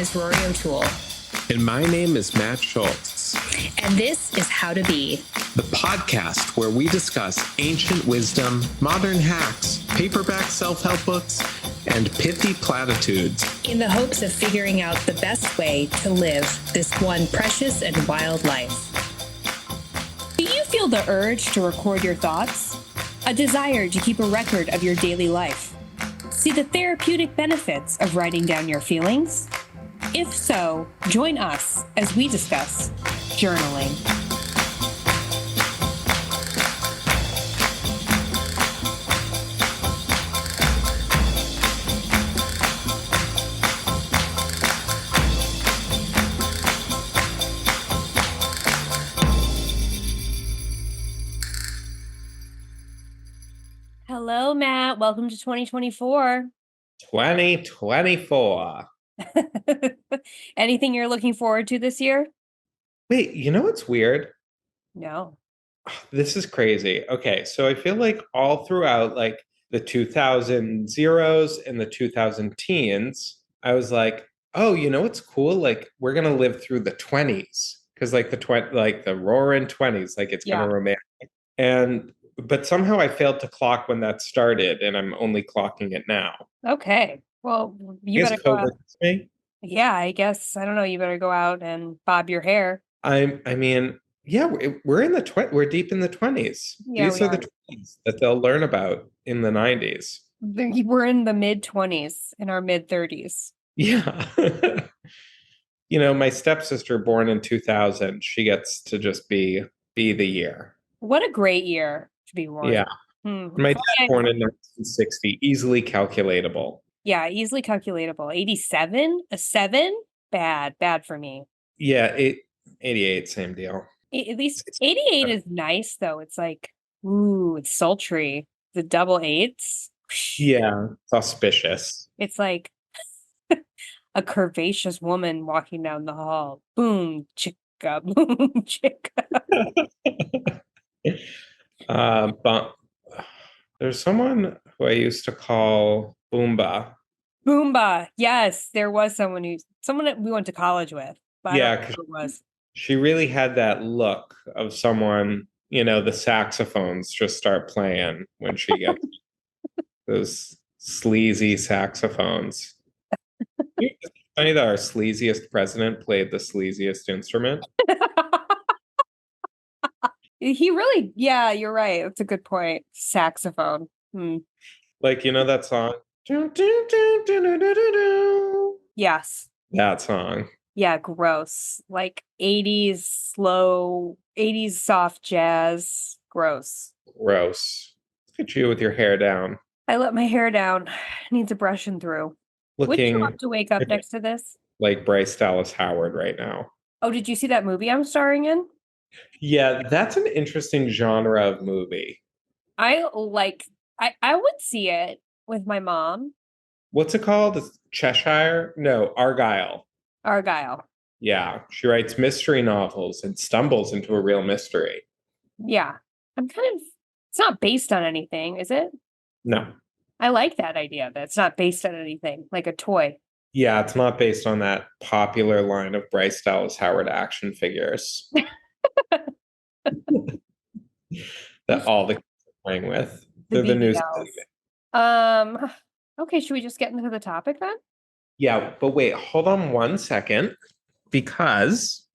is Rory O'Toole. And my name is Matt Schultz. And this is How to Be, the podcast where we discuss ancient wisdom, modern hacks, paperback self-help books, and pithy platitudes in the hopes of figuring out the best way to live this one precious and wild life. Do you feel the urge to record your thoughts? A desire to keep a record of your daily life? See the therapeutic benefits of writing down your feelings? If so, join us as we discuss journaling. Hello, Matt. Welcome to 2024. 2024. Anything you're looking forward to this year? Wait, you know what's weird? No. This is crazy. Okay, so I feel like all throughout like the 2000 zeros and the 2000 teens, I was like, oh, you know what's cool? Like we're gonna live through the 20s because like the roaring 20s, like it's kind of romantic. But somehow I failed to clock when that started, and I'm only clocking it now. Okay. Well, you better go out. Yeah, I guess. I don't know. You better go out and bob your hair. Yeah, we're in the we're deep in the 20s. Yeah, These are the 20s that they'll learn about in the 90s. We're in the mid-20s, in our mid-30s. Yeah. You know, my stepsister born in 2000, she gets to just be the year. What a great year to be born. Yeah. My dad born in 1960, easily calculatable. Yeah, easily calculatable. 87? A 7? Bad for me. Yeah, 88, same deal. At least 88 is nice, though. It's like, ooh, it's sultry. The double eights. Yeah, it's auspicious. It's like a curvaceous woman walking down the hall. Boom, chicka, boom, chicka. But there's someone who I used to call Boomba. Boomba. Yes, there was someone that we went to college with. But yeah, I don't know who it was. She really had that look of someone, you know, the saxophones just start playing when she gets those sleazy saxophones. It's funny that our sleaziest president played the sleaziest instrument. He really, yeah, you're right. That's a good point. Saxophone. Like, you know that song? Yes. That song. Yeah, gross. Like 80s slow, 80s soft jazz. Gross. Gross. Look at you with your hair down. I let my hair down. Needs a brushing through. Would you have to wake up next to this? Like Bryce Dallas Howard right now. Oh, did you see that movie I'm starring in? Yeah, that's an interesting genre of movie. I would see it with my mom. What's it called? It's Cheshire? No, Argyle. Argyle. Yeah, she writes mystery novels and stumbles into a real mystery. Yeah. It's not based on anything, is it? No. I like that idea that it's not based on anything, like a toy. Yeah, it's not based on that popular line of Bryce Dallas Howard action figures that all the kids are playing with. They're the news. Okay, should we just get into the topic then? Yeah, but wait, hold on one second, because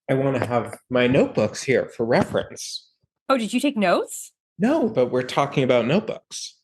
I want to have my notebooks here for reference. Oh, did you take notes? No, but we're talking about notebooks.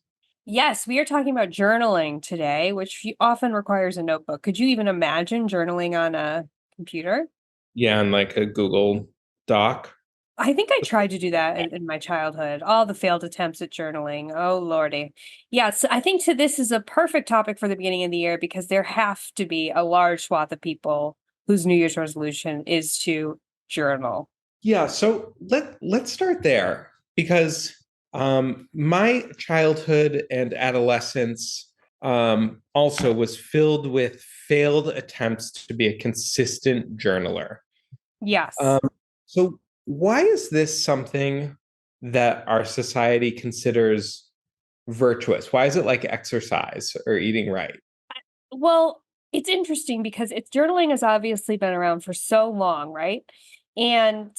Yes, we are talking about journaling today, which often requires a notebook. Could you even imagine journaling on a computer? Yeah, and like a Google Doc. I think I tried to do that in my childhood. All the failed attempts at journaling. Oh, Lordy. Yes, I think this is a perfect topic for the beginning of the year because there have to be a large swath of people whose New Year's resolution is to journal. Yeah, so let's start there because my childhood and adolescence also was filled with failed attempts to be a consistent journaler. Yes. So why is this something that our society considers virtuous? Why is it like exercise or eating right? Well, it's interesting because it's journaling has obviously been around for so long, right? And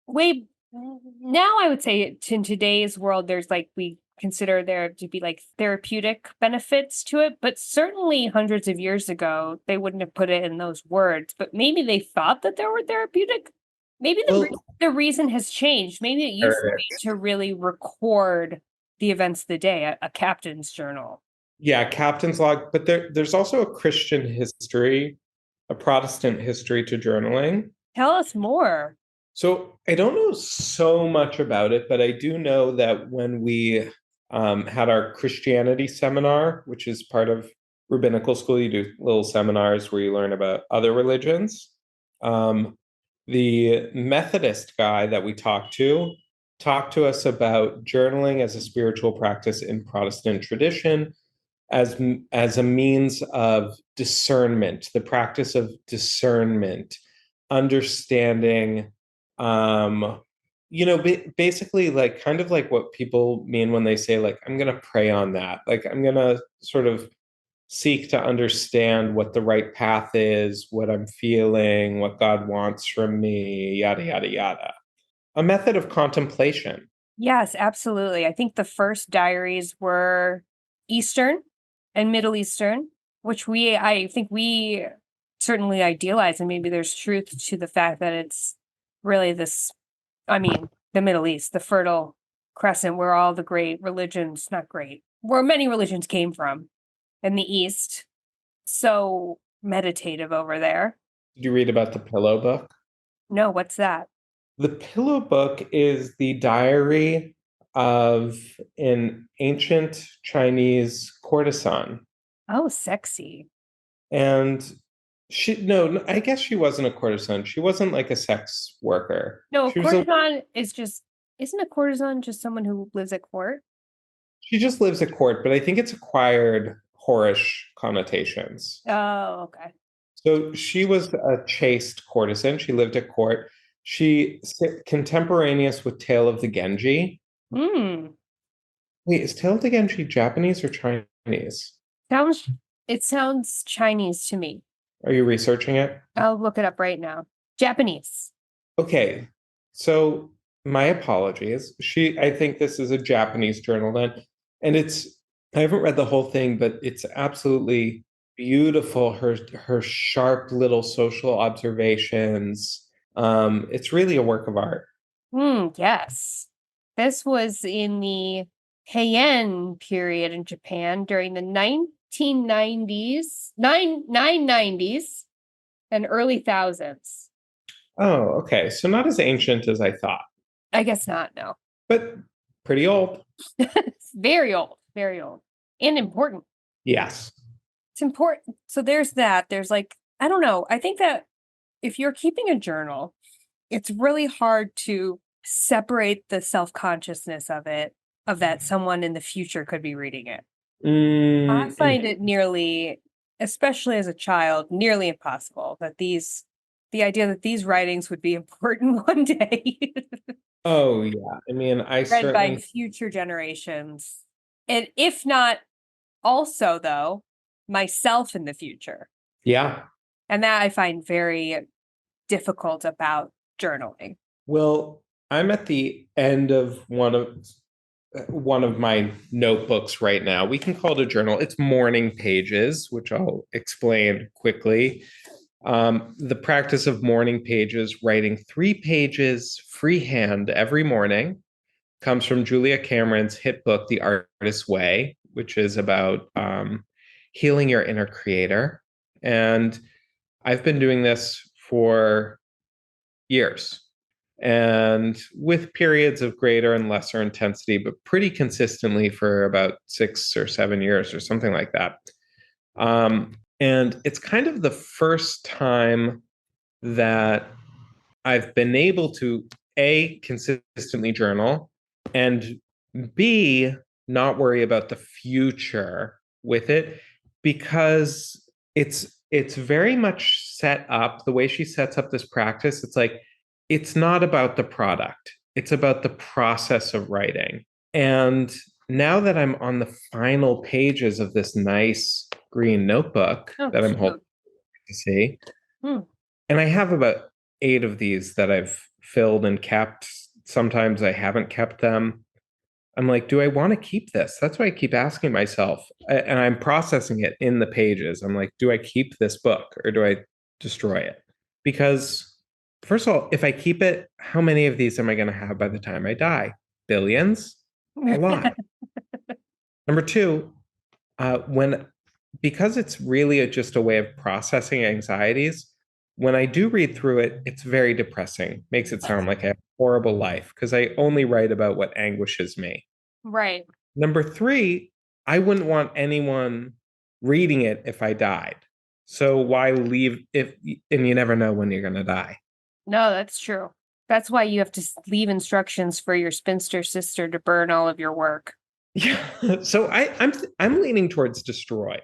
way now I would say in today's world, there's like we consider there to be like therapeutic benefits to it, but certainly hundreds of years ago, they wouldn't have put it in those words, but maybe they thought that there were therapeutic. Maybe Well, the reason has changed. Maybe it used to there it be is. to really record the events of the day, a captain's journal. Yeah, captain's log, but there's also a Christian history, a Protestant history to journaling. Tell us more. So I don't know so much about it, but I do know that when we had our Christianity seminar, which is part of rabbinical school, you do little seminars where you learn about other religions. Um, the Methodist guy that we talked to us about journaling as a spiritual practice in Protestant tradition, as a means of discernment, the practice of discernment, understanding, um basically like kind of like what people mean when they say like I'm going to pray on that, like I'm going to sort of seek to understand what the right path is, what I'm feeling, what God wants from me, yada yada yada. A method of contemplation. Yes, absolutely. I think the first diaries were Eastern and Middle Eastern, which I think we certainly idealize, and maybe there's truth to the fact that it's really this, I mean, the Middle East, the Fertile Crescent, where all the great religions, not great, where many religions came from in the East. So meditative over there. Did you read about the pillow book? No, what's that? The Pillow Book is the diary of an ancient Chinese courtesan. Oh, sexy. And no, I guess she wasn't a courtesan. She wasn't like a sex worker. No, a courtesan is just, isn't a courtesan just someone who lives at court? She just lives at court, but I think it's acquired whorish connotations. Oh, okay. So she was a chaste courtesan. She lived at court. Contemporaneous with Tale of the Genji. Hmm. Wait, is Tale of the Genji Japanese or Chinese? Sounds, it sounds Chinese to me. Are you researching it? I'll look it up right now. Japanese. Okay, so my apologies. I think this is a Japanese journal then, and I haven't read the whole thing, but it's absolutely beautiful. Her sharp little social observations. It's really a work of art. Yes. This was in the Heian period in Japan during the 1990s, 990s and early thousands. Oh, okay. So not as ancient as I thought, I guess not, no. but pretty old. It's very old, very old. And important. Yes. It's important. So there's that. There's like, I don't know. I think that if you're keeping a journal, it's really hard to separate the self-consciousness of it, of that someone in the future could be reading it. I find it nearly, especially as a child, nearly impossible that the idea that these writings would be important one day, Oh, yeah. I mean, I read by certainly, future generations. And if not also, though, myself in the future. yeah. And that I find very difficult about journaling. Well, I'm at the end of one of my notebooks right now. We can call it a journal. It's morning pages, which I'll explain quickly. The practice of morning pages, writing 3 pages freehand every morning, comes from Julia Cameron's hit book, The Artist's Way, which is about healing your inner creator. And I've been doing this for years, and with periods of greater and lesser intensity, but pretty consistently for about 6 or 7 years or something like that. And it's kind of the first time that I've been able to A, consistently journal, and B, not worry about the future with it, because it's very much set up the way she sets up this practice. It's like it's not about the product, it's about the process of writing. And now that I'm on the final pages of this nice green notebook Oh, that I'm holding cute. to see, Hmm. and I have about 8 of these that I've filled and kept. Sometimes I haven't kept them. I'm like, do I want to keep this? That's why I keep asking myself. And I'm processing it in the pages. I'm like, do I keep this book or do I destroy it? Because, first of all, if I keep it, how many of these am I going to have by the time I die? Billions? A lot. Number two, when because it's really just a way of processing anxieties, when I do read through it, it's very depressing. Makes it sound like I have a horrible life because I only write about what anguishes me. Right. Number three, I wouldn't want anyone reading it if I died. So why leave if and you never know when you're gonna die. No, that's true. That's why you have to leave instructions for your spinster sister to burn all of your work. Yeah. So I'm leaning towards destroy.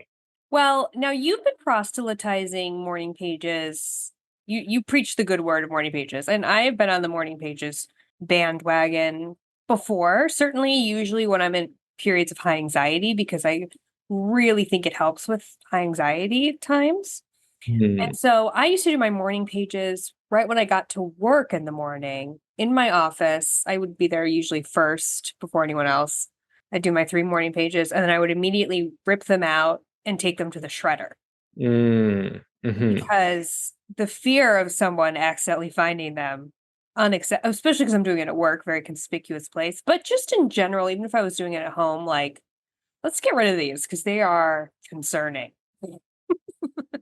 Well, now you've been proselytizing morning pages. You preach the good word of morning pages, and I have been on the morning pages bandwagon before. Certainly, usually when I'm in periods of high anxiety, because I really think it helps with high anxiety times. Hmm. And so I used to do my morning pages right when I got to work in the morning in my office. I would be there usually first before anyone else. I'd do my 3 morning pages and then I would immediately rip them out and take them to the shredder Mm. Hmm. because the fear of someone accidentally finding them unacceptable, especially because I'm doing it at work, very conspicuous place, but just in general, even if I was doing it at home, like, let's get rid of these because they are concerning.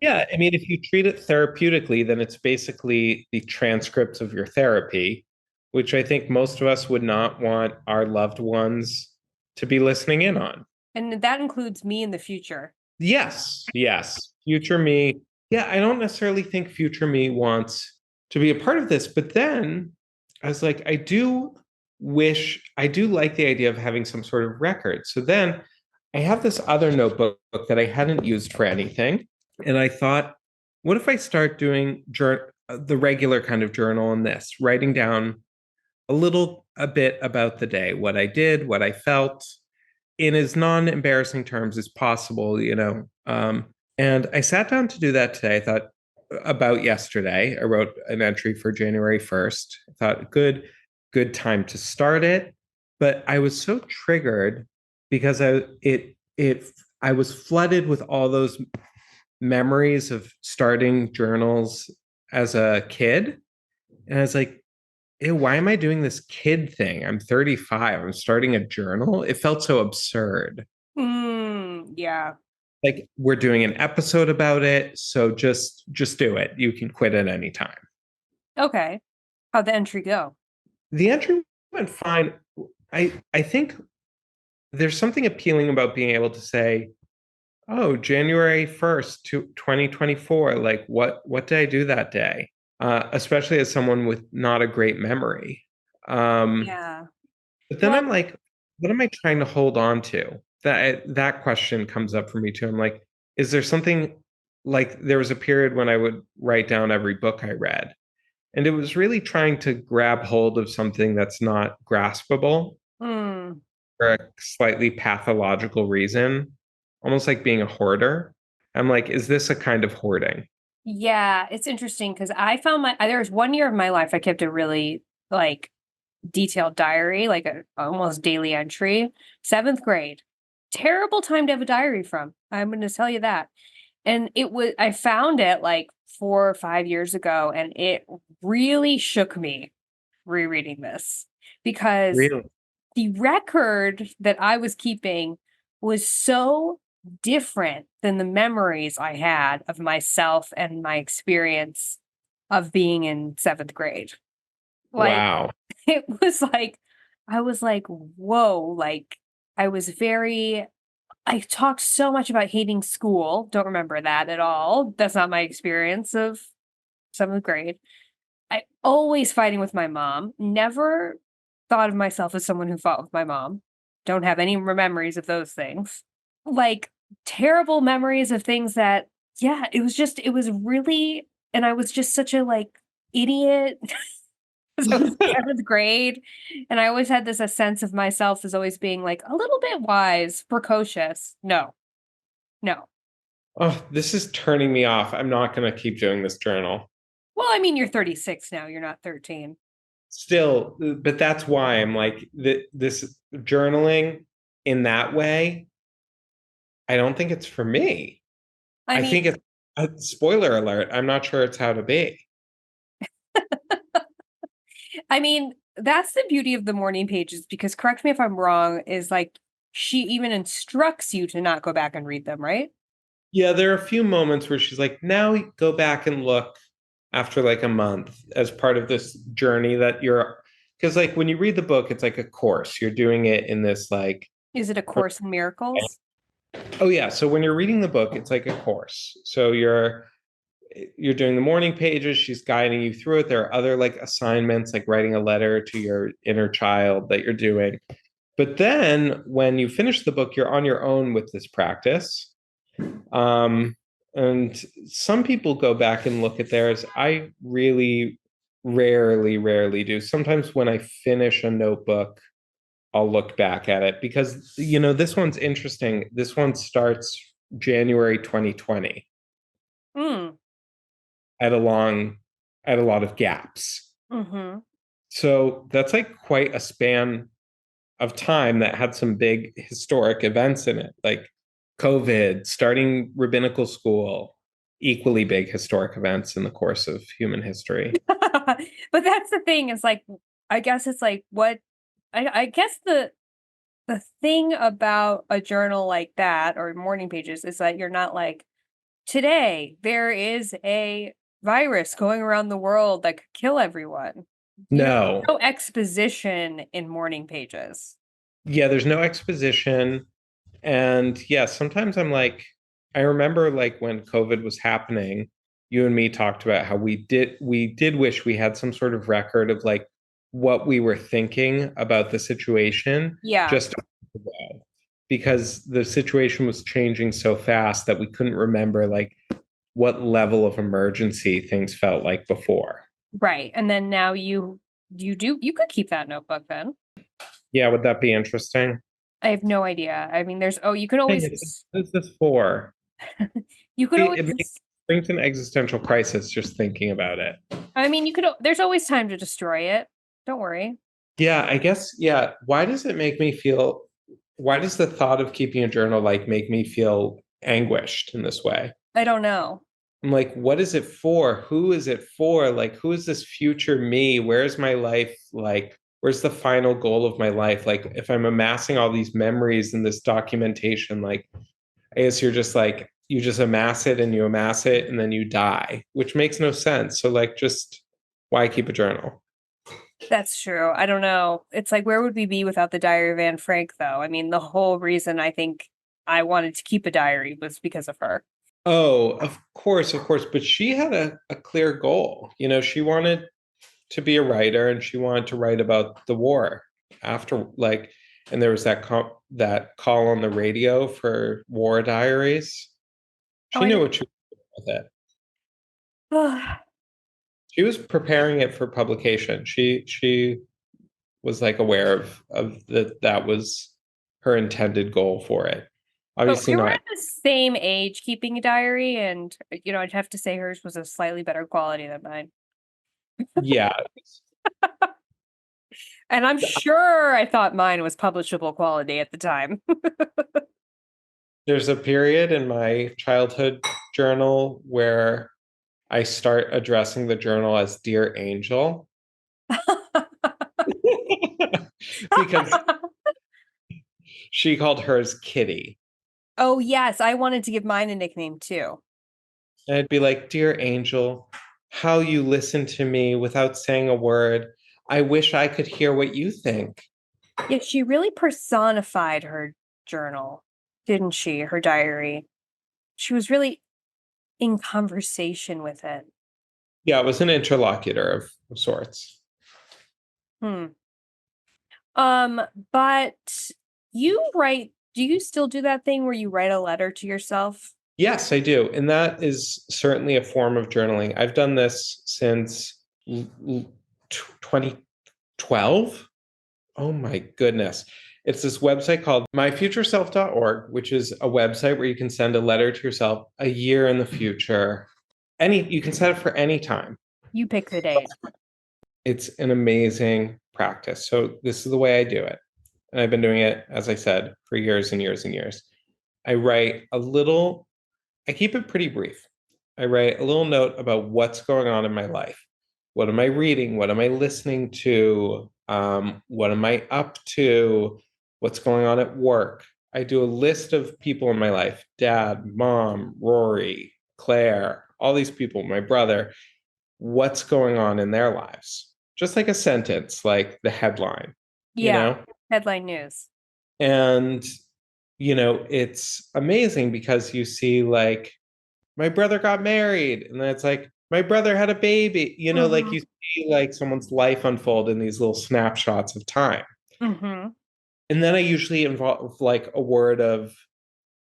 Yeah, I mean, if you treat it therapeutically, then it's basically the transcripts of your therapy, which I think most of us would not want our loved ones to be listening in on. And that includes me in the future. Yes, yes. Future me. Yeah, I don't necessarily think future me wants to be a part of this, but then I was like, I do like the idea of having some sort of record. So then I have this other notebook that I hadn't used for anything. And I thought, what if I start doing the regular kind of journal in this, writing down a bit about the day, what I did, what I felt, in as non-embarrassing terms as possible. And I sat down to do that today. I thought about yesterday. I wrote an entry for January 1st. I thought good time to start it. But I was so triggered because I was flooded with all those memories of starting journals as a kid. And I was like, ew, why am I doing this kid thing? I'm 35. I'm starting a journal. It felt so absurd. Yeah. Like we're doing an episode about it, so just do it. You can quit at any time. Okay. How'd the entry go? The entry went fine. I think there's something appealing about being able to say, "Oh, January 1st, 2024, like what did I do that day?" Especially as someone with not a great memory. Um, Yeah. But then Well, I'm like, what am I trying to hold on to? That question comes up for me too. I'm like, is there something like there was a period when I would write down every book I read, and it was really trying to grab hold of something that's not graspable mm, for a slightly pathological reason, almost like being a hoarder. I'm like, is this a kind of hoarding? yeah, it's interesting because I found there was 1 year of my life I kept a really like detailed diary, like a almost daily entry. 7th grade. Terrible time to have a diary from. I'm going to tell you that. And I found it like 4 or 5 years ago, and it really shook me rereading this because Really? the record that I was keeping was so different than the memories I had of myself and my experience of being in 7th grade. Like, Wow. it was like, I was like, whoa, like, I was very, I talked so much about hating school. Don't remember that at all. That's not my experience of 7th grade. I always fighting with my mom. Never thought of myself as someone who fought with my mom. Don't have any memories of those things. Like terrible memories of things that, yeah, it was really, and I was just such a like idiot because I was in seventh grade, and I always had this a sense of myself as always being like a little bit wise, precocious. No, no. Oh, this is turning me off. I'm not going to keep doing this journal. Well, I mean, you're 36 now. You're not 13. Still, but that's why I'm like this journaling in that way. I don't think it's for me. I I mean, think it's a spoiler alert. I'm not sure it's how to be. that's the beauty of the morning pages because correct me if I'm wrong, is like she even instructs you to not go back and read them, right? Yeah, there are a few moments where she's like, now go back and look after like a month as part of this journey that you're, because like when you read the book, it's like a course. You're doing it in this like, Is it a Course in Miracles? oh yeah. So when you're reading the book, it's like a course. So you're doing the morning pages, she's guiding you through it. There are other like assignments, like writing a letter to your inner child that you're doing. But then when you finish the book, you're on your own with this practice. Um, and some people go back and look at theirs. I really rarely do. Sometimes when I finish a notebook, I'll look back at it because, this one's interesting. This one starts January 2020 Mm. at a long, at a lot of gaps. Mm-hmm. So that's like quite a span of time that had some big historic events in it, like COVID, starting rabbinical school, equally big historic events in the course of human history. But that's the thing, is like I guess it's like what I guess the thing about a journal like that or morning pages is that you're not like, today there is a virus going around the world that could kill everyone. No. No exposition in morning pages. Yeah, there's no exposition. And yeah, sometimes I'm like, I remember like when COVID was happening, you and me talked about how we did wish we had some sort of record of like what we were thinking about the situation Yeah, just a month ago. Because the situation was changing so fast that we couldn't remember like what level of emergency things felt like before. right. And then now you could keep that notebook then. Yeah, would that be interesting? I have no idea. I mean, you can Hey, always what is this for? you could It makes, always brings an existential crisis just thinking about it. I mean, there's always time to destroy it. Don't worry. Yeah, I guess, yeah. Why does it make me feel, why does the thought of keeping a journal like make me feel anguished in this way? I don't know. I'm like, what is it for? Who is it for? Like, who is this future me? Where's my life? Like, where's the final goal of my life? Like, if I'm amassing all these memories and this documentation, like, I guess you're just like, you just amass it and you amass it and then you die, which makes no sense. So, like, just why keep a journal? That's true. I don't know. It's like, where would we be without the Diary of Anne Frank, though? I mean, the whole reason I think I wanted to keep a diary was because of her. Oh, of course, of course. But she had a clear goal. She wanted to be a writer and she wanted to write about the war after, like, and there was that call on the radio for war diaries. Oh, She knew what she was doing with it. I She was preparing it for publication. She was like aware of that was her intended goal for it. but Obviously we were not. at the same age keeping a diary, and I'd have to say hers was a slightly better quality than mine. Yeah. And I'm sure I thought mine was publishable quality at the time. There's a period in my childhood journal where I start addressing the journal as Dear Angel because she called hers Kitty. Oh, yes, I wanted to give mine a nickname too. And I'd be like, Dear Angel, how you listen to me without saying a word. I wish I could hear what you think. Yeah, she really personified her journal, didn't she? Her diary. She was really in conversation with it. Yeah, it was an interlocutor of sorts. Hmm. But do you still do that thing where you write a letter to yourself? Yes, I do. And that is certainly a form of journaling. I've done this since 2012. Oh my goodness. It's this website called myfutureself.org, which is a website where you can send a letter to yourself a year in the future. You can set it for any time. You pick the date. It's an amazing practice. So this is the way I do it. And I've been doing it, as I said, for years and years and years. I write a little, I keep it pretty brief. I write a little note about what's going on in my life. What am I reading? What am I listening to? What am I up to? What's going on at work? I do a list of people in my life: dad, mom, Rory, Claire, all these people, my brother, what's going on in their lives. Just like a sentence, like the headline, you Yeah. know? Headline news. And, it's amazing because you see, like, my brother got married, and then it's like, my brother had a baby, like you see like someone's life unfold in these little snapshots of time. Mm-hmm. And then I usually involve like a word of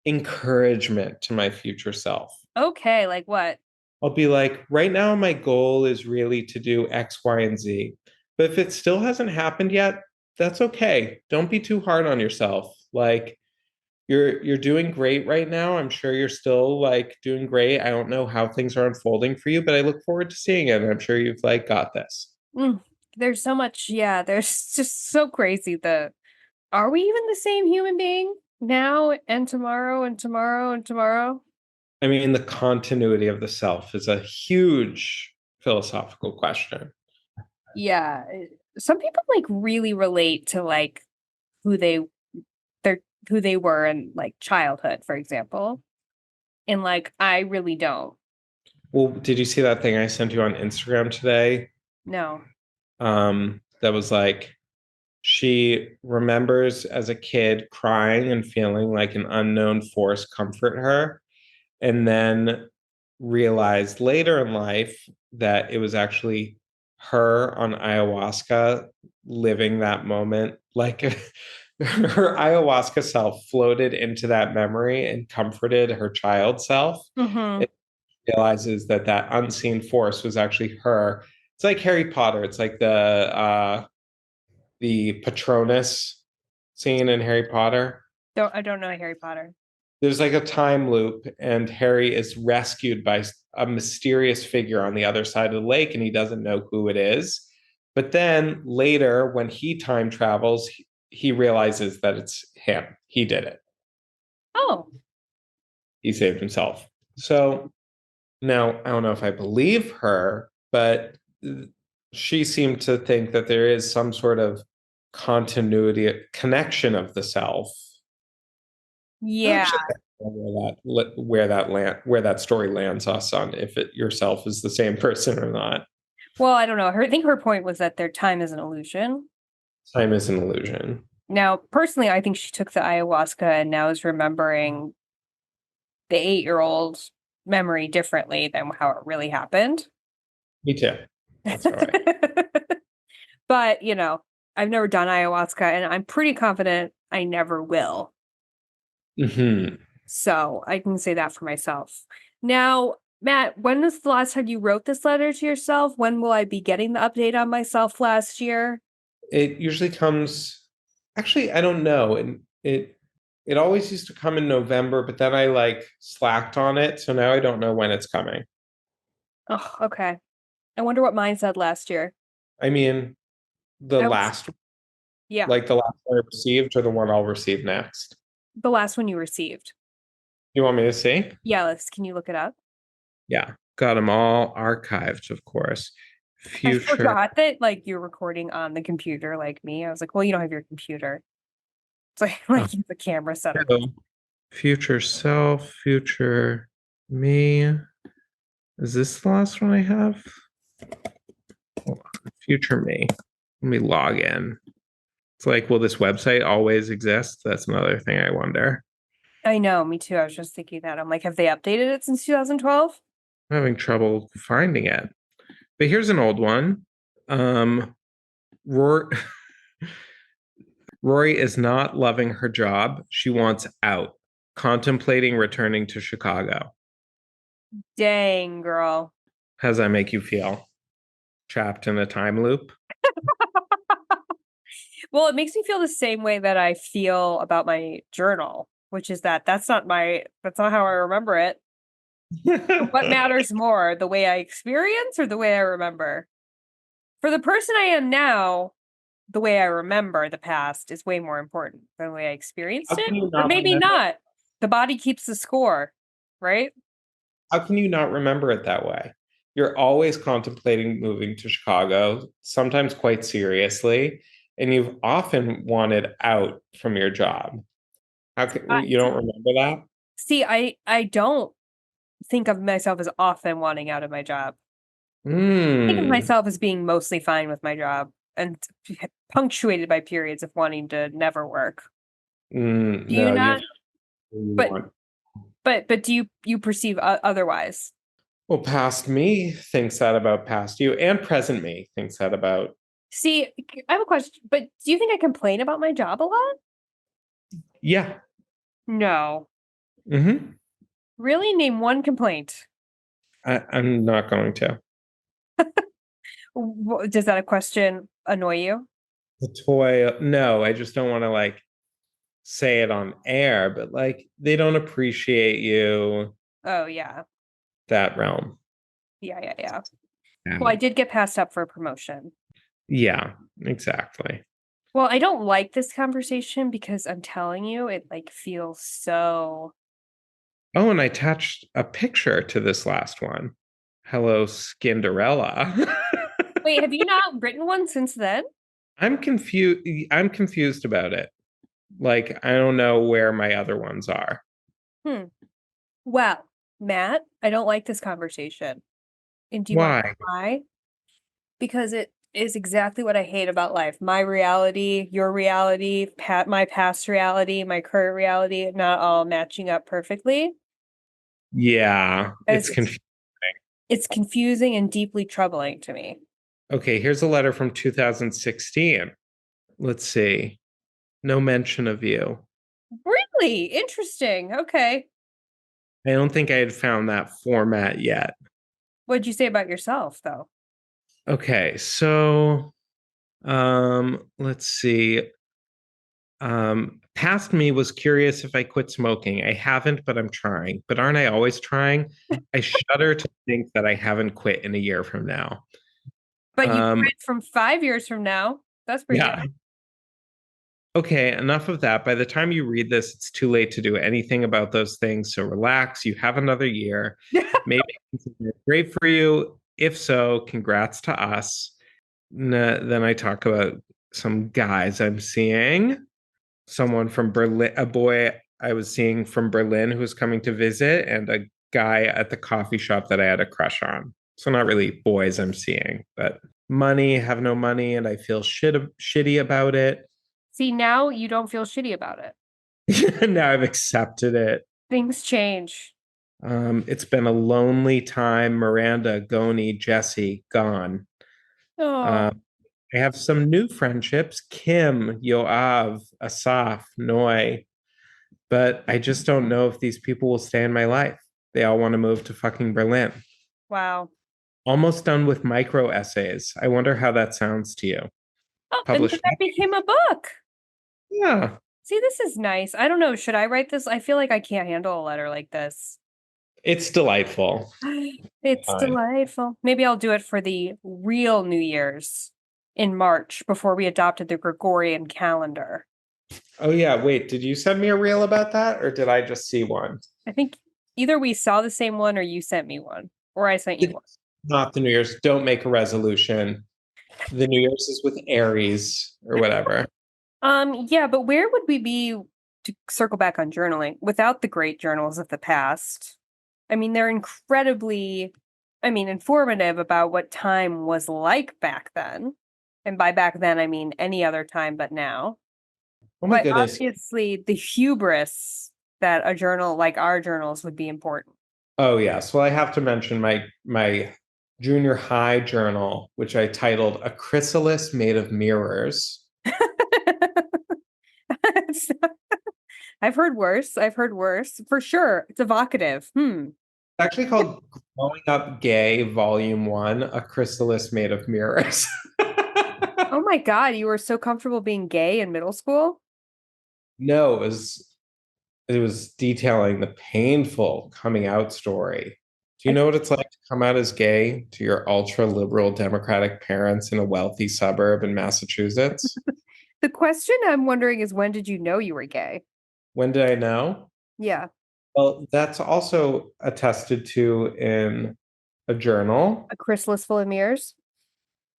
encouragement to my future self. Okay, like what? I'll be like, right now, my goal is really to do X, Y, and Z. But if it still hasn't happened yet, that's okay. Don't be too hard on yourself. Like, you're doing great right now. I'm sure you're still like doing great. I don't know how things are unfolding for you, but I look forward to seeing it. And I'm sure you've like got this. There's so much, yeah, there's just so crazy are we even the same human being now and tomorrow and tomorrow and tomorrow? I mean, the continuity of the self is a huge philosophical question. Yeah. Some people like really relate to like who they're who they were in like childhood, for example. And like I really don't. Well, did you see that thing I sent you on Instagram today? No. That was like, she remembers as a kid crying and feeling like an unknown force comfort her, and then realized later in life that it was actually her on ayahuasca living that moment. Like her ayahuasca self floated into that memory and comforted her child self. Mm-hmm. It realizes that that unseen force was actually her. It's like Harry Potter. It's like the Patronus scene in Harry Potter. I don't know Harry Potter. There's like a time loop, and Harry is rescued by a mysterious figure on the other side of the lake, and he doesn't know who it is. But then later, when he time travels, he realizes that it's him. He did it. Oh. He saved himself. So now I don't know if I believe her, but she seemed to think that there is some sort of continuity connection of the self. Yeah. Actually, where that story lands us on if it yourself is the same person or not. Well, I don't know. I think her point was that their time is an illusion. Time is an illusion. Now, personally, I think she took the ayahuasca and now is remembering the 8-year-old's memory differently than how it really happened. Me too. That's right. But, I've never done ayahuasca and I'm pretty confident I never will. Mm-hmm. So I can say that for myself. Now, Matt, when was the last time you wrote this letter to yourself? When will I be getting the update on myself last year? It usually comes. Actually, I don't know. And it always used to come in November, but then I like slacked on it, so now I don't know when it's coming. Oh, okay. I wonder what mine said last year. I mean, the I was, last, yeah, like the last one I received, or the one I'll receive next. the last one you received. You want me to see? Yeah, can you look it up? Yeah, got them all archived, of course. I Future. forgot that like you're recording on the computer like me. I was like, well, you don't have your computer. So I Oh, like use the camera setup. hello. Future self, future me. Is this the last one I have? Hold on. Future me. Let me log in. It's like, will this website always exist? That's another thing I wonder. I know, me too. I was just thinking that. I'm like, have they updated it since 2012? I'm having trouble finding it. But here's an old one. Rory, Rory is not loving her job. She wants out, contemplating returning to Chicago. Dang, girl. How does that make you feel? trapped in a time loop. Well, it makes me feel the same way that I feel about my journal, which is that that's not how I remember it. What matters more, the way I experience or the way I remember? For the person I am now, the way I remember the past is way more important than the way I experienced How it. can you But not maybe remember? not. The body keeps the score, right? How can you not remember it that way? You're always contemplating moving to Chicago, sometimes quite seriously, and you've often wanted out from your job. How can I, you don't remember that? see, I don't think of myself as often wanting out of my job. I think of Hmm. myself as being mostly fine with my job and punctuated by periods of wanting to never work. Do you No, you not? you But want. but do you perceive otherwise? Well, past me thinks that about past you, and present me thinks that about. See, I have a question, but do you think I complain about my job a lot? Yeah. No. Hmm. Really? Name one complaint. I'm not going to. Does that a question annoy you? The toy, no, I just don't want to like say it on air, but like they don't appreciate you Oh yeah. that realm. Yeah. Well, Yeah. I did get passed up for a promotion. Yeah, exactly. Well, I don't like this conversation because I'm telling you, it like feels so. Oh, and I attached a picture to this last one. Hello, Skinderella. Wait, have you not written one since then? I'm confused. I'm confused about it. Like, I don't know where my other ones are. Hmm. Well, Matt, I don't like this conversation. And do you want to Why? know why? Because it is exactly what I hate about life. My reality, your reality, my past reality, my current reality, not all matching up perfectly. Yeah, As it's confusing. it's confusing and deeply troubling to me. Okay, here's a letter from 2016. Let's see. No mention of you. Really interesting. Okay. I don't think I had found that format yet. What'd you say about yourself, though? Okay, so let's see. Past me was curious if I quit smoking. I haven't, but I'm trying. But aren't I always trying? I shudder to think that I haven't quit in a year from now. But you Um, quit from 5 years from now. That's pretty yeah. Okay, enough of that. By the time you read this, it's too late to do anything about those things. So relax. You have another year. good. Maybe it's great for you. If so, congrats to us. Then I talk about some guys I'm seeing. Someone from Berlin, a boy I was seeing from Berlin who was coming to visit, and a guy at the coffee shop that I had a crush on. So not really boys I'm seeing, but money, have no money, and I feel shitty about it. See, now you don't feel shitty about it. Now I've accepted it. Things change. It's been a lonely time. Miranda, Goni, Jesse, gone. Oh, Uh, I have some new friendships: Kim, Yoav, Asaf, Noy, but I just don't know if these people will stay in my life. They all want to move to fucking Berlin. wow. Almost done with micro essays. I wonder how that sounds to you. Oh, and then Published. that became a book. Yeah, See, this is nice. I don't know. Should I write this? I feel like I can't handle a letter like this. it's delightful. It's Fine. delightful. Maybe I'll do it for the real New Year's in March before we adopted the Gregorian calendar. Oh yeah, wait, did you send me a reel about that or did I just see one? I think either we saw the same one or you sent me one, or I sent you one. It's not the New Year's. Don't make a resolution. The New Year's is with Aries or whatever. Yeah, but where would we be to circle back on journaling without the great journals of the past? I mean, they're incredibly, informative about what time was like back then. And by back then, I mean any other time but now. Oh my But goodness. obviously, the hubris that a journal like our journals would be important. Oh yes. Well, I have to mention my junior high journal, which I titled A Chrysalis Made of Mirrors. I've heard worse. I've heard worse. For sure. It's evocative. Hmm. actually called Growing Up Gay, Volume One, a chrysalis made of mirrors. Oh my God, you were so comfortable being gay in middle school? No, it was detailing the painful coming out story. Do you I, know what it's like to come out as gay to your ultra liberal Democratic parents in a wealthy suburb in Massachusetts? the question I'm wondering is when did you know you were gay? When did I know? Yeah, Well, that's also attested to in a journal a chrysalis full of mirrors.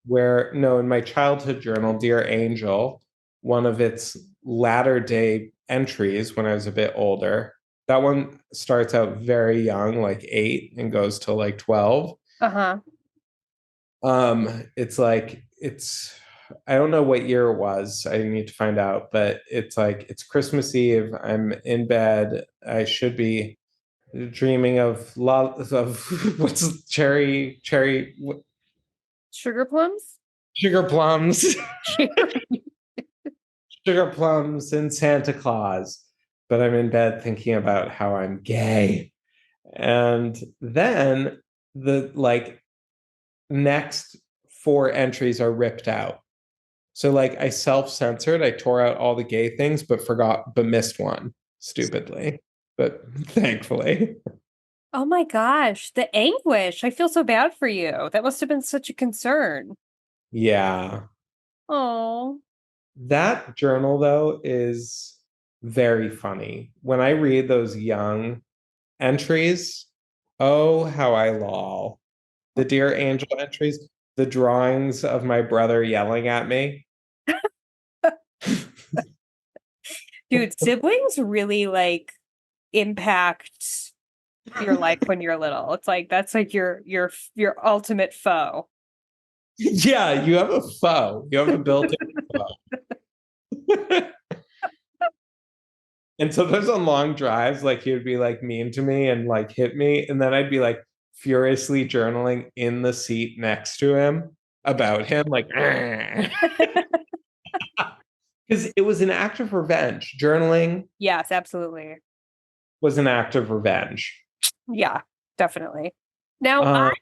where, no, in my childhood journal, Dear Angel, one of its latter day entries when I was a bit older, that one starts out very young, like 8, and goes to like 12. Uh-huh. It's like I don't know what year it was. I need to find out, but it's like it's Christmas Eve. I'm in bed. I should be dreaming of love of what's Sugar plums? sugar plums, Cherry. sugar plums and Santa Claus. But I'm in bed thinking about how I'm gay. And then the like next 4 entries are ripped out. So like I self-censored, I tore out all the gay things, but missed one stupidly. But thankfully. Oh my gosh, the anguish. I feel so bad for you. That must have been such a concern. Yeah. Oh, That journal though is very funny. When I read those young entries, oh how I lol. The Dear Angel entries, the drawings of my brother yelling at me. dude, siblings really like impact your life when you're little. It's like that's like your ultimate foe. Yeah, you have a foe. You have a built-in foe. And sometimes on long drives, like he would be like mean to me and like hit me. And then I'd be like furiously journaling in the seat next to him about him, like, because it was an act of revenge. Journaling Yes, absolutely. was an act of revenge. Yeah, definitely. Now, I Um,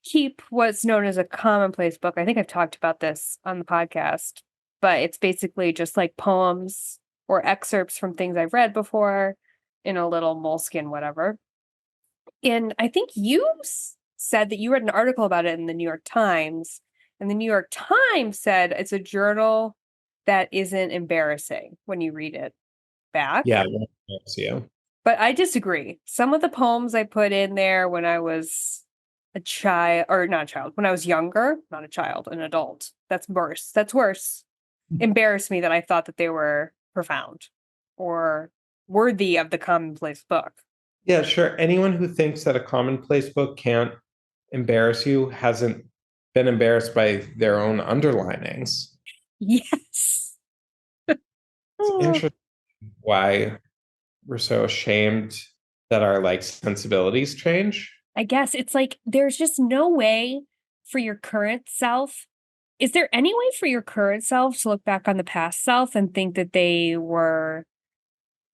keep what's known as a commonplace book. I think I've talked about this on the podcast, but it's basically just like poems or excerpts from things I've read before in a little moleskin, whatever. And I think you said that you read an article about it in the New York Times, and the New York Times said it's a journal that isn't embarrassing when you read it back. yeah, that's you. But I disagree. Some of the poems I put in there when I was a child, or not a child, when I was younger, not a child, an adult. That's worse. That's worse. Embarrassed me that I thought that they were profound or worthy of the commonplace book. Yeah, sure. Anyone who thinks that a commonplace book can't embarrass you hasn't been embarrassed by their own underlinings. Yes. It's Oh, interesting why we're so ashamed that our like sensibilities change. I guess it's like there's just no way for your current self. Is there any way for your current self to look back on the past self and think that they were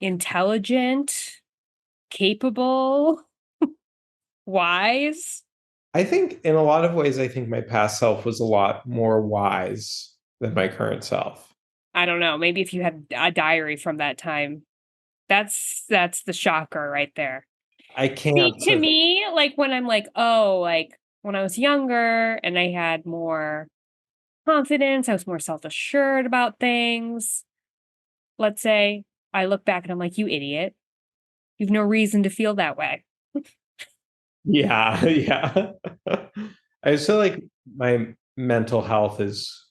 intelligent, capable, wise? I think in a lot of ways, I think my past self was a lot more wise than my current self. I don't know. Maybe if you had a diary from that time, that's the shocker right there. I See, can't. to So me, like when I'm like, oh, like when I was younger and I had more confidence, I was more self-assured about things. Let's say I look back and I'm like, you idiot. You've no reason to feel that way. yeah, yeah. I just feel like my mental health is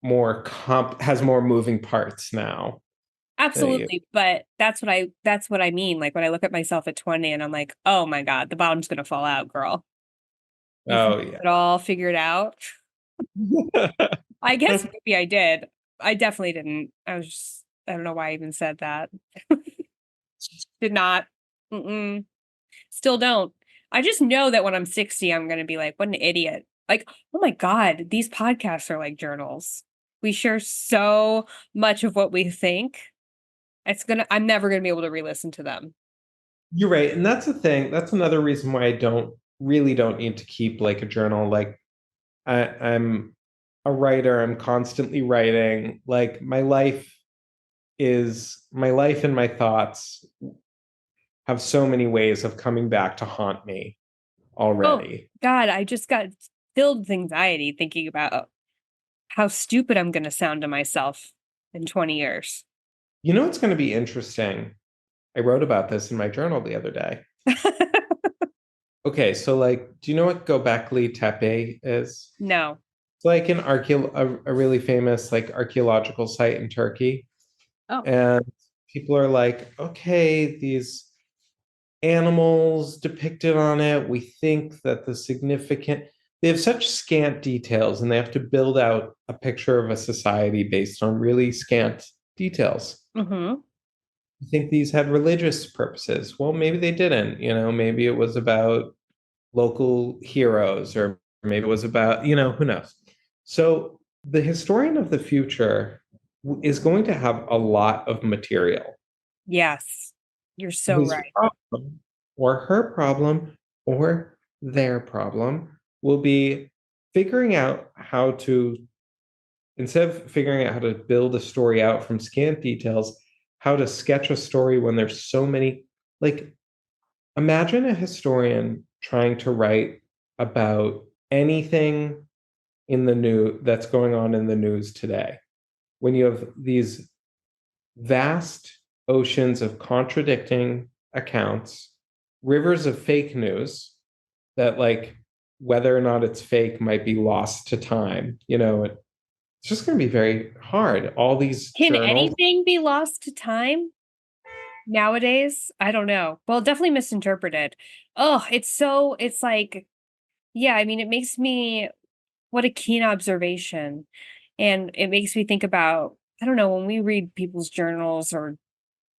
has more moving parts now than it used. Absolutely, but that's what I mean. Like when I look at myself at 20 and I'm like, "Oh my God, the bottom's gonna fall out, girl. You think Oh you yeah. have it all figured out?" I guess maybe I did. I definitely didn't. I don't know why I even said that. Did not. Mm-mm. Still don't. I just know that when I'm 60, I'm gonna be like, what an idiot. Like, oh my God, these podcasts are like journals. We share so much of what we think. I'm never gonna be able to re-listen to them. You're right. And that's the thing. That's another reason why I don't need to keep like a journal. Like I'm a writer, I'm constantly writing. Like my life and my thoughts have so many ways of coming back to haunt me Oh, already. God, I just got filled with anxiety thinking about how stupid I'm going to sound to myself in 20 years. You know what's going to be interesting? I wrote about this in my journal the other day. Okay, so like, do you know what Göbekli Tepe is? No. It's like a really famous like archaeological site in Turkey. Oh. And people are like, okay, these animals depicted on it, we think that they have such scant details and they have to build out a picture of a society based on really scant details. Mm-hmm. I think these had religious purposes. Well, maybe they didn't. Maybe it was about local heroes, or maybe it was about, who knows. So the historian of the future is going to have a lot of material. Yes. You're so His right. problem or her problem or their problem will be figuring out how to, instead of figuring out how to build a story out from scant details, how to sketch a story when there's so many. Like, imagine a historian trying to write about anything in the news that's going on in the news today, when you have these vast oceans of contradicting accounts, rivers of fake news that, like, whether or not it's fake might be lost to time. It's just going to be very hard. All these Can journals. anything be lost to time nowadays? I don't know. Well, definitely misinterpreted. Oh, it's like, yeah, I mean, it makes me, what a keen observation. And it makes me think about, I don't know, when we read people's journals or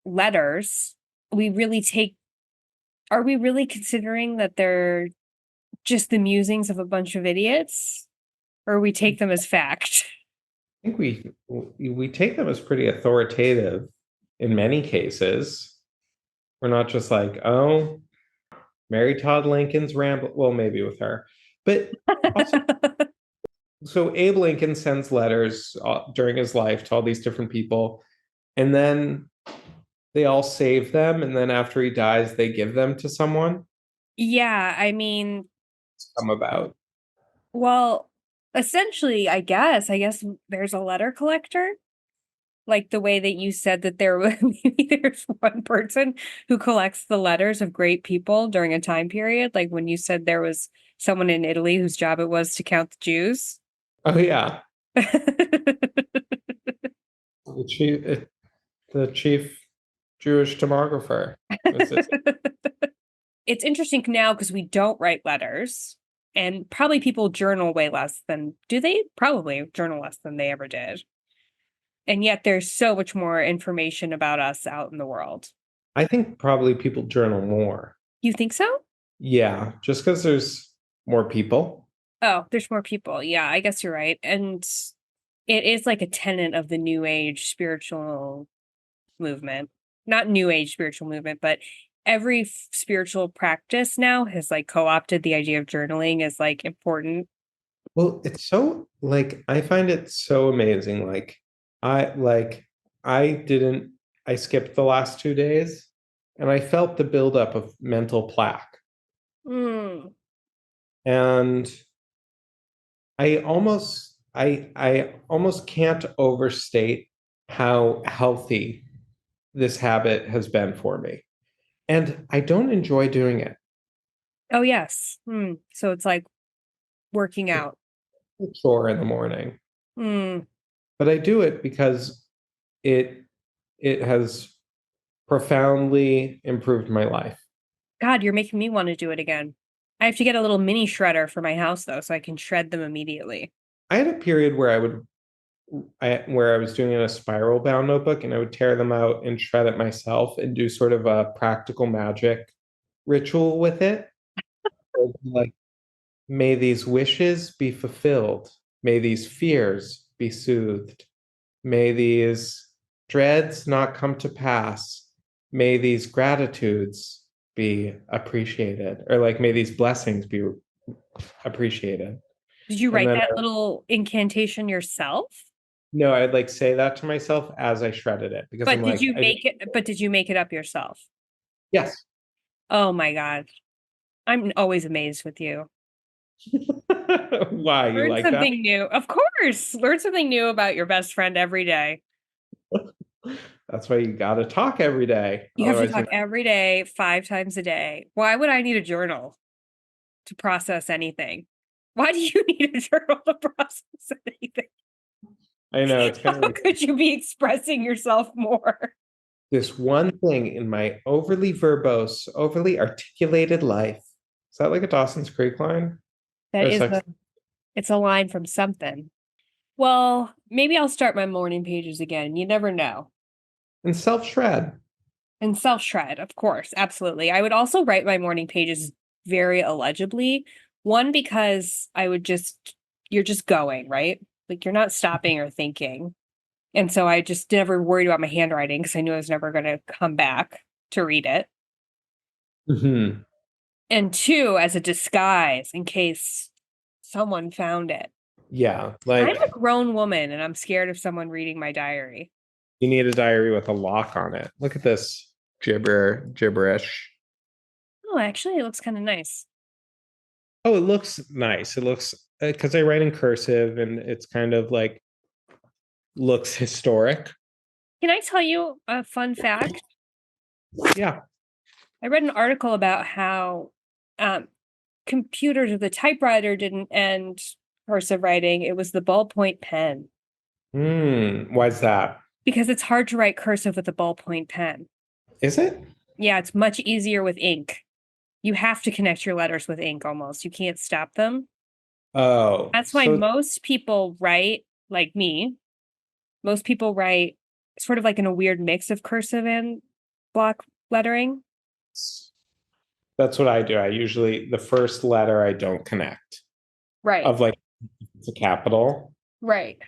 letters, we really take, are we really considering that they're just the musings of a bunch of idiots? Or we take them as fact? I think we take them as pretty authoritative in many cases. We're not just like, oh, Mary Todd Lincoln's ramble. Well, maybe with her, but also, so Abe Lincoln sends letters during his life to all these different people, and then they all save them, and then after he dies, they give them to someone. Yeah, I mean, It's come about. well, essentially, I guess there's a letter collector. Like the way that you said that maybe there's one person who collects the letters of great people during a time period. Like when you said there was someone in Italy whose job it was to count the Jews. Oh yeah, the chief, the chief Jewish tomographer. This is It's interesting now because we don't write letters and probably people journal way less than do they probably journal less than they ever did. And yet there's so much more information about us out in the world. I think probably people journal more. You think so? Yeah, just because there's more people. Oh, there's more people. Yeah, I guess you're right. And it is like a tenet of the new age spiritual movement. Not new age spiritual movement, but every spiritual practice now has like co-opted the idea of journaling as like important. Well, it's so like I find it so amazing. I like I didn't I skipped the last 2 days and I felt the buildup of mental plaque. Mm. And I almost can't overstate how healthy this habit has been for me. And I don't enjoy doing it. Oh yes. So it's like working It's out. a chore in the morning. Mm. But I do it because it it has profoundly improved my life. God, you're making me want to do it again. I have to get a little mini shredder for my house though, so I can shred them immediately. I had a period where where I was doing it in a spiral bound notebook and I would tear them out and shred it myself and do sort of a practical magic ritual with it. Like, may these wishes be fulfilled. May these fears be soothed. May these dreads not come to pass. May these gratitudes be appreciated, or like, may these blessings be appreciated. Did you And write then that little incantation yourself? no, I'd like say that to myself as I shredded it because I'm But did like, you make it, but did you make it up yourself? yes. Oh my God. I'm always amazed with you. Why you Learn like that? something new. Of course. Learn something new about your best friend every day. That's why you got to talk every day. You have to Otherwise, talk every day, 5 times a day. Why would I need a journal to process anything? Why do you need a journal to process anything? I know it's kind of How like could you be expressing yourself more? this one thing in my overly verbose, overly articulated life. Is that like a Dawson's Creek line? That Or is sex? it's a line from something. Well, maybe I'll start my morning pages again. You never know. And self shred. And self shred, of course, absolutely. I would also write my morning pages very illegibly. One, because you're just going, right? Like you're not stopping or thinking. And so I just never worried about my handwriting because I knew I was never going to come back to read it. Hmm. And two, as a disguise in case someone found it. Yeah, I'm a like grown woman and I'm scared of someone reading my diary. you need a diary with a lock on it. Look at this gibberish. Oh, actually, it looks kind of nice. Oh, it looks nice. It looks because I write in cursive and it's kind of like looks historic. Can I tell you a fun fact? Yeah. I read an article about how um, computers or the typewriter didn't end cursive writing. It was the ballpoint pen Why's that? because it's hard to write cursive with a ballpoint pen. Is it? Yeah, it's much easier with ink. You have to connect your letters with ink almost. You can't stop them. Oh, That's why so most people write, like me, most people write sort of like in a weird mix of cursive and block lettering. that's what I do. I usually the first letter I don't connect Right. of like it's a capital. Right.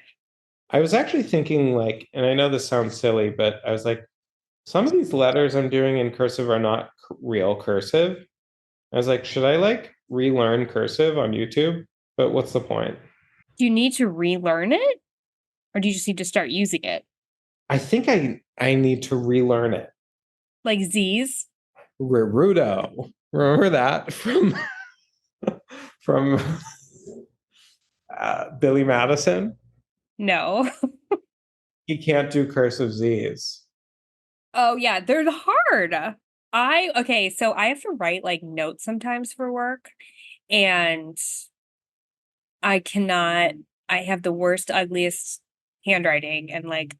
I was actually thinking like, and I know this sounds silly, but I was like, some of these letters I'm doing in cursive are not real cursive. I was like, should I like relearn cursive on YouTube? But what's the point? Do you need to relearn it or do you just need to start using it? I think I need to relearn it. Like Z's? Rudo. Remember that from from Billy Madison? No. He can't do cursive Z's. Oh yeah, they're hard. Okay, so I have to write like notes sometimes for work and I cannot I have the worst, ugliest handwriting and like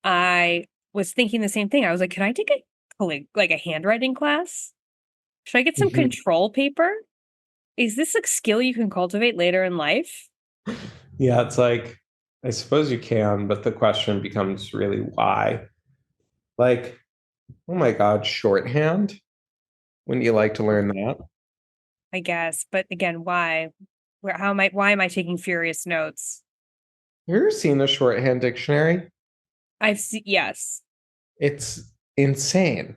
I was thinking the same thing. I was like, can I take like a handwriting class? Should I get some Mhm. control paper? Is this a skill you can cultivate later in life? Yeah, it's like I suppose you can, but the question becomes really why. Like, oh my God, shorthand? Wouldn't you like to learn that? I guess, but again, why? Why am I taking furious notes? Have you ever seen a shorthand dictionary? Yes. It's insane.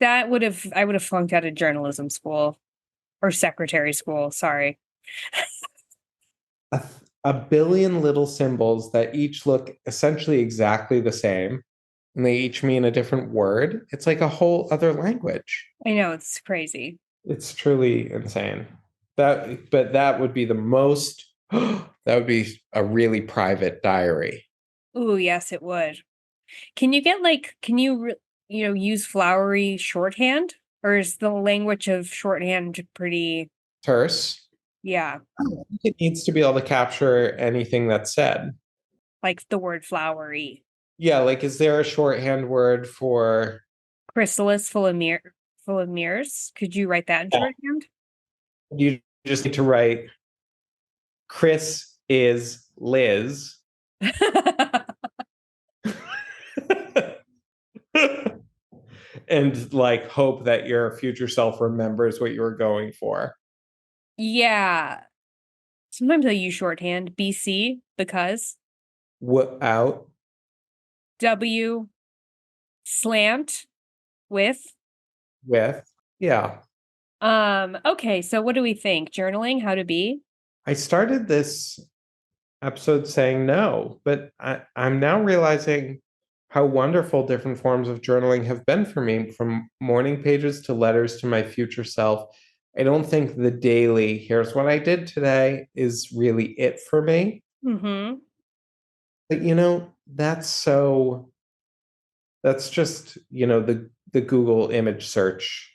I would have flunked out of journalism school or secretary school. Sorry. A, a billion little symbols that each look essentially exactly the same and they each mean a different word. It's like a whole other language. I know it's crazy. It's truly insane. But that would be the most, that would be a really private diary. Ooh, yes, it would. Can you, use flowery shorthand? Or is the language of shorthand pretty, Terse. yeah, It needs to be able to capture anything that's said. like the word flowery? Yeah, like is there a shorthand word for Chrysalis full of mirrors. Could you write that in yeah, shorthand? you just need to write Chris is Liz. And like hope that your future self remembers what you were going for. Yeah. Sometimes I use shorthand. BC because Out W slant with with Yeah. Okay, so what do we think? Journaling, how to be? I started this episode saying no, but I'm now realizing how wonderful different forms of journaling have been for me, from morning pages to letters to my future self. I don't think the daily, here's what I did today, is really it for me. Mm-hmm. But that's just, the Google image search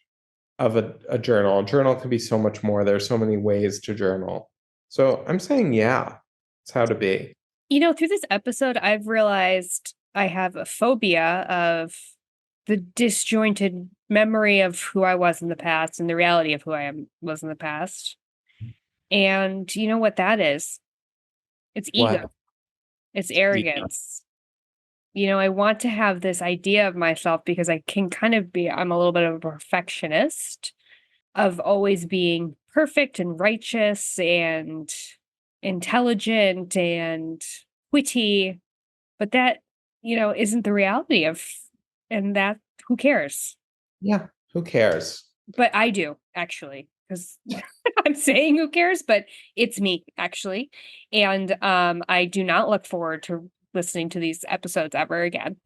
of a journal. A journal can be so much more. There's so many ways to journal. So I'm saying, yeah, it's how to be. Through this episode, I've realized I have a phobia of the disjointed memory of who I was in the past and the reality of who was in the past. And you know what that is? It's ego. What? It's Yeah. arrogance. I want to have this idea of myself because I can kind of I'm a little bit of a perfectionist of always being perfect and righteous and intelligent and witty, but that, isn't the reality and that who cares? Yeah. Who cares? But I do actually, because I'm saying who cares, but it's me actually. And I do not look forward to listening to these episodes ever again.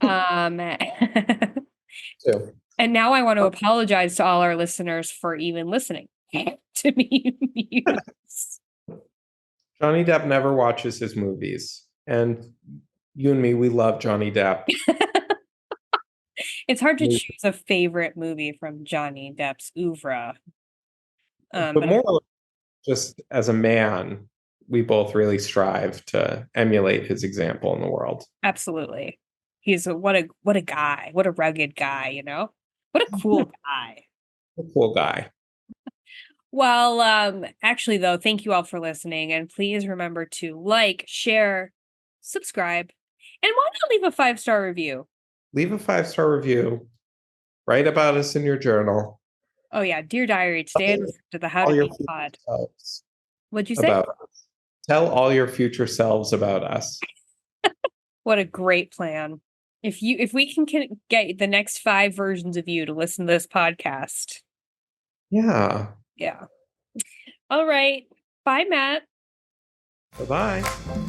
Um Too. and now I want to apologize to all our listeners for even listening to me muse. Johnny Depp never watches his movies. And you and me, we love Johnny Depp. It's hard to We- choose a favorite movie from Johnny Depp's oeuvre. But more just as a man, we both really strive to emulate his example in the world. Absolutely. What a guy. What a rugged guy, What a cool guy. A cool guy. Well, actually though, thank you all for listening, and please remember to like, share, subscribe, and why not leave a 5-star review? Leave a 5-star review. Write about us in your journal. Oh yeah, Dear Diary, today I listened to the How All to your Be future Pod. selves What'd you say? about us. Tell all your future selves about us. What a great plan. If we can get the next 5 versions of you to listen to this podcast. Yeah. Yeah. All right. Bye, Matt. Bye-bye.